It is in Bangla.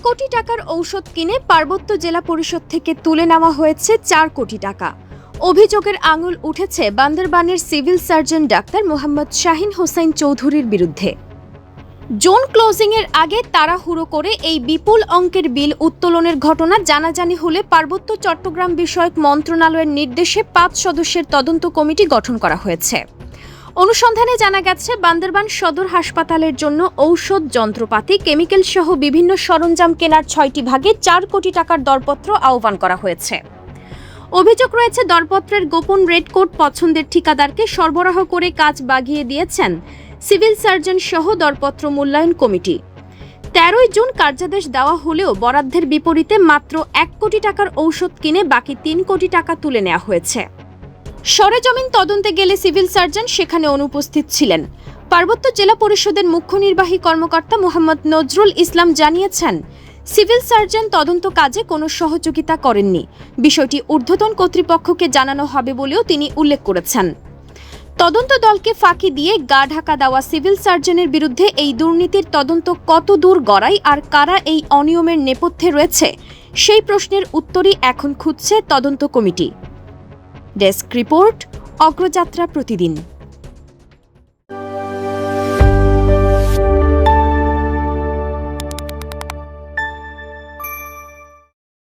কোটি টাকার ঔষধ কিনে পার্বত্য জেলা পরিষদ থেকে তুলে নেওয়া হয়েছে 4 কোটি টাকা। অভিযোগের আঙুল উঠেছে বান্দরবানের civil surgeon doctor Mohammad Shahin Hossain চৌধুরীর বিরুদ্ধে। জোন ক্লোজিংয়ের আগে তাড়াহুড়ো করে এই বিপুল অঙ্কের বিল উত্তোলনের ঘটনা জানাজানি হলে পার্বত্য চট্টগ্রাম বিষয়ক মন্ত্রণালয়ের নির্দেশে 5 সদস্যের তদন্ত কমিটি গঠন করা হয়েছে। অনুসন্ধানে জানা গেছে, বান্দরবান সদর হাসপাতালের জন্য ঔষধ, যন্ত্রপাতি, কেমিক্যাল সহ বিভিন্ন সরঞ্জাম কেনার 6টি ভাগে 4 কোটি টাকার দরপত্র আহ্বান করা হয়েছে। অভিযোগ রয়েছে, দরপত্রের গোপন রেড কোড পছন্দের ঠিকাদারকে সরবরাহ করে কাজ বাগিয়ে দিয়েছেন সিভিল সার্জন সহ দরপত্র মূল্যায়ন কমিটি। 13 জুন কার্যাদেশ দেওয়া হলেও বরাদ্দের বিপরীতে মাত্র 1 কোটি টাকার ঔষধ কিনে বাকি 3 কোটি টাকা তুলে নেওয়া হয়েছে। সরেজমিন তদন্তে গেলে সিভিল সার্জন সেখানে অনুপস্থিত ছিলেন। পার্বত্য জেলা পরিষদের মুখ্য নির্বাহী কর্মকর্তা মোহাম্মদ নজরুল ইসলাম জানিয়েছেন, সিভিল সার্জন তদন্ত কাজে কোনো সহযোগিতা করেননি। বিষয়টি ঊর্ধ্বতন কর্তৃপক্ষকে জানানো হবে বলেও তিনি উল্লেখ করেছেন। তদন্ত দলকে ফাঁকি দিয়ে গা ঢাকা দেওয়া সিভিল সার্জনের বিরুদ্ধে এই দুর্নীতির তদন্ত কত দূর গড়ায় আর কারা এই অনিয়মের নেপথ্যে রয়েছে, সেই প্রশ্নের উত্তরই এখন খুঁজছে তদন্ত কমিটি। ডেস্ক রিপোর্ট, অগ্রযাত্রা প্রতিদিন।